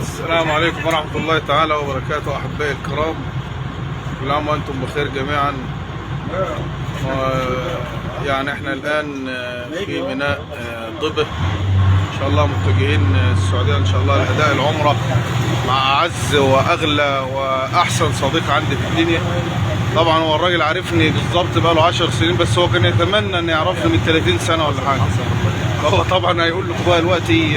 السلام عليكم ورحمة الله تعالى وبركاته. أحبائي الكرام، كل عام وأنتم بخير جميعا. يعني احنا الآن في ميناء ضبة إن شاء الله، متجهين السعودية إن شاء الله لأداء العمرة مع أعز وأغلى وأحسن صديق عندي في الدنيا. طبعا هو الراجل عارفني بالظبط بقاله 10 سنين، بس هو كان يتمنى أن يعرفني من 30 سنة ولا حاجة. فهو طبعا هيقول لكم بقى دلوقتي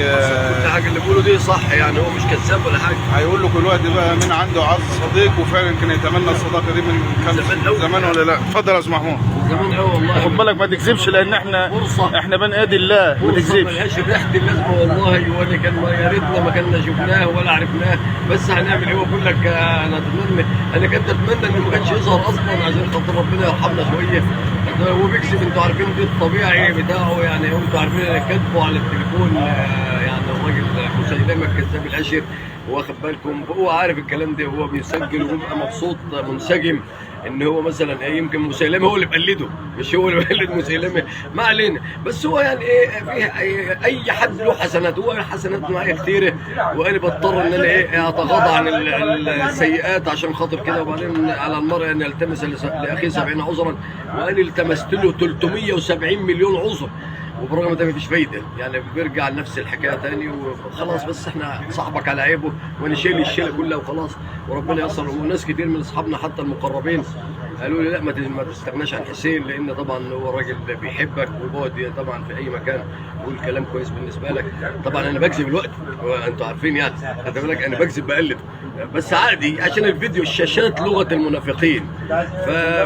كل حاجه اللي بيقولوا دي صح، يعني هو مش كذاب ولا حاجه. هيقول لكم دلوقتي بقى مين عنده اعز صديق وفعلا كان يتمنى الصداقه دي من كام زمان ولا لا. اتفضل يا استاذ محمود. زمان قوي والله. خد بالك ما تكذبش، لان احنا بني ادي الله، ما تكذبش. ملهاش ريحه اللازمه والله، ولا كان يا ريتنا ما كنا شفناه ولا عرفناه، بس هنعمل ايه؟ بقول لك انا كنت اتمنى انه ما كانش يظهر اصلا عشان خاطر ربنا يرحمنا شويه. هو بيكذب، انتوا عارفين دي الطبيعي بتاعه، يعني انتوا عارفين انا كاتبه على التليفون، يعني الراجل مسيلمه الكذاب الاشر، واخد بالكم؟ هو عارف الكلام ده، هو بيسجل وبيبقى مبسوط منسجم ان هو مثلا يمكن مسيلمه هو اللي بقلده، مش هو اللي بقلد مسيلمه، ما علينا. بس هو يعني فيه اي حد له حسنات، هو الحسنات معايا كتيره، وانا بضطر ان انا اتغاضى عن السيئات عشان خاطر كده. وبعدين على المرء ان يلتمس لاخيه 70 عذرا، وانا التمست له 370 مليون عذر، وبرغم ده مفيش فايده، يعني بيرجع لنفس الحكايه تاني وخلاص. بس احنا صاحبك على عيبه، وانا شايل الشيله كلها وخلاص، وربنا ييسر. وناس كتير من اصحابنا حتى المقربين قالوا لي لا ما تستغناش عن حسين، لان طبعا هو راجل بيحبك، وبقعد طبعا في اي مكان يقول كلام كويس بالنسبه لك. طبعا انا بكذب الوقت، وانتوا عارفين يعني، خد بالك انا بكذب بقلب، بس عادي عشان الفيديو الشاشات لغه المنافقين،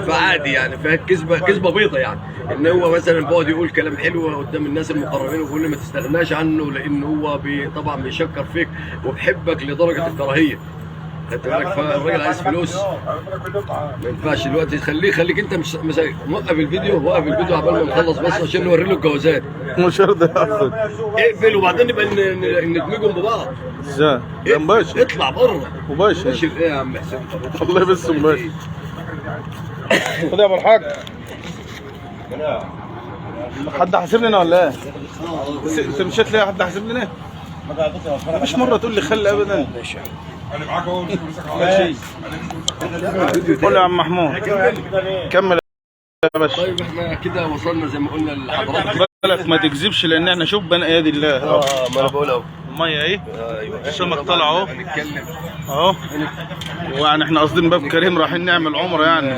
فعادي يعني، كذبه بيضه يعني. ان هو مثلا بيقعد يقول كلام حلو قدام الناس المقربين، ويقول لي ما تستغناش عنه، لان هو طبعا بيشكر فيك وبيحبك لدرجه الكراهيه، خدت بالك؟ فالراجل عايز فلوس، ما ينفعش دلوقتي. خليك انت مش موقف الفيديو، وقف الفيديو عبال ما نخلص بس عشان نوري له الجوازات. مش هرضى ياخد، اقفل وبعدين نبقى ندمجهم ببعض. ازاي؟ يا مباشر اطلع بره مباشر. مباشر ايه يا عم حسين؟ الله يبس مباشر. خد يا ابو الحاج، حد حاسب لنا ولا ايه؟ انت مشيت ليه؟ حد حاسب لنا؟ مفيش مره تقول لي خلي ابدا. ماشي انا معاك اهو. ماشي قول يا عم محمود. كمل يا باشا. طيب احنا كده وصلنا زي ما قلنا لحضرتك. بالك ما تكذبش، لان احنا شوف بني ايادي الله. ما انا بقول اهو، الميه اهي، ايوه السمك طالع اهو، هنتكلم اهو. ويعني احنا قاصدين باب كريم رايحين نعمل عمره يعني.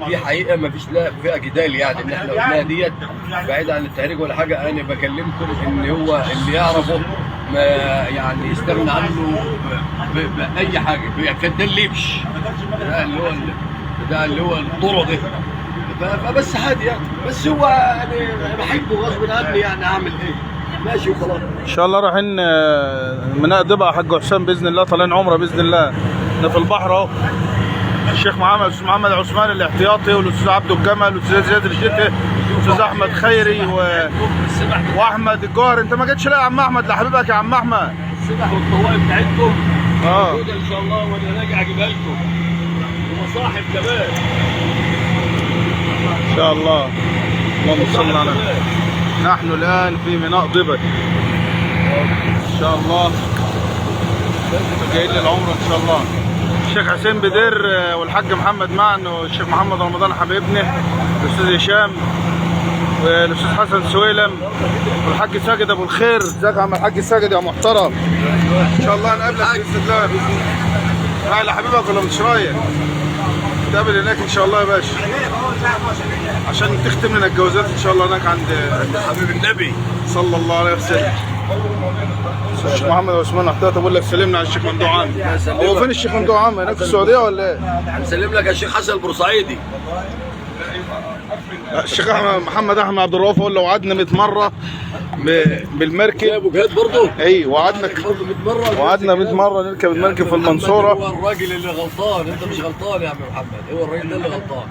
دي حقيقه ما فيش لا فيها جدال، يعني ان احنا قلناها ديت بعيد عن التهريج ولا حاجه. انا بكلمكم ان هو اللي يعرفه ما يعني يستغنى عنه باي حاجه، ده اللبش ده اللي هو الطرق ده، فبس عادي يعني. بس هو يعني بحبه غصب عني، يعني اعمل ايه؟ ماشي وخلاص. ان شاء الله رايحين ميناء ضبع حاج حسام باذن الله، طالعين عمره باذن الله. احنا في البحر اهو، الشيخ الاستاذ محمد عثمان الاحتياطي، والاستاذ عبده الجمل، والاستاذ زياد الشتي، والاستاذ احمد خيري واحمد الجوهر. انت ما جيتش ليه يا عم احمد؟ لحبيبك يا عم احمد. السبح والطوائف بتاعتكم موجوده ان شاء الله، وانا راجع اجيبها لكم، ومصاحب كمان ان شاء الله. اللهم صل على النبي. نحن الان في ميناء ضبع ان شاء الله، جايين للعمره ان شاء الله. الشيخ حسين بدير والحاج محمد معن، والشيخ محمد رمضان حبيبنا، الاستاذ هشام، والاستاذ حسن سويلم، والحاج ساجد ابو الخير. ازيك يا عم الحاج ساجد يا محترم؟ ان شاء الله نقابلك باذن الله. رايح لحبيبك ولا مش رايح؟ نتقابل هناك ان شاء الله يا باشا، عشان تختم لنا الجوازات ان شاء الله هناك عند حبيب النبي صلى الله عليه وسلم. الشيخ محمد عثمان احتياطي بقول لك سلمنا على الشيخ ممدوح عام. هو فين الشيخ ممدوح عام؟ هناك في السعوديه ولا ايه؟ هنسلم لك يا شيخ حسن البورسعيدي. الشيخ محمد احمد عبد الرؤوف هو اللي وعدنا 100 مره بالمركب. ابو جهاد برضه؟ ايوه وعدنا 100 مره نركب المركب في المنصوره. هو الراجل اللي غلطان، انت مش غلطان يا عم محمد، هو الراجل ده اللي غلطان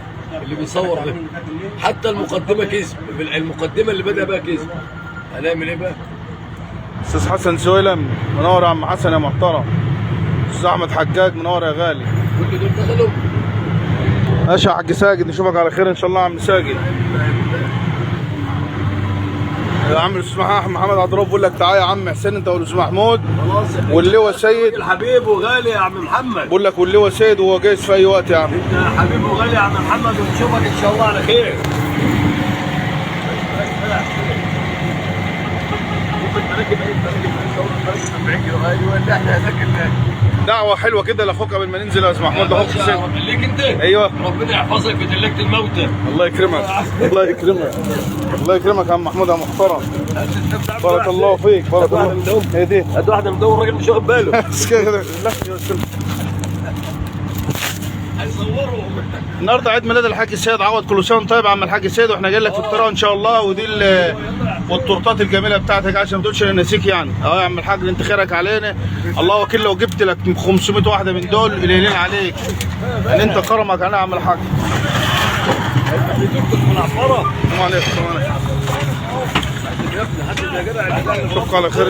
اللي بيصور ده. حتى المقدمه كذب، المقدمه اللي بدا بها كذب. هنعمل ايه بقى؟ استاذ حسن سويلم منور يا عم حسن يا محترم. استاذ احمد حجاج منور يا غالي. كل دول دخلوا. ماشي يا حاج ساجد، نشوفك على خير ان شاء الله يا عم ساجد. يا عم الاستاذ محمد عبد الرؤوف بيقول لك تعالى يا عم حسين انت والاستاذ محمود خلاص واللواء سيد. الحبيب وغالي يا عم محمد. بقول لك واللواء سيد وهو جايز في اي وقت يا عم. انت حبيب وغالي يا عم محمد، ونشوفك ان شاء الله على خير. دعوه حلوه كده لاخوك قبل ما ننزل يا استاذ محمود لاخوك حسين. ليك انت. ايوه ربنا يحفظك في دلكة الموتى. الله يكرمك الله يكرمك الله يكرمك يا عم محمود يا محترم. بارك الله فيك بارك الله. هي دي هات واحده مدور راجل مش واخد باله. لا هيصوروا. النهارده عيد ميلاد الحاج السيد عوض، كل سنه طيب يا عم الحاج السيد، واحنا جايين لك في الطريق ان شاء الله. ودي والتورتات الجميله بتاعتك عشان ما تقولش انا ناسيك يعني. اه يا عم الحاج انت خيرك علينا، الله وكيل لو جبت لك 500 واحده من دول قليلين عليك ان انت كرمك علينا يا عم الحاج. السلام عليكم. اشوفكم على خير.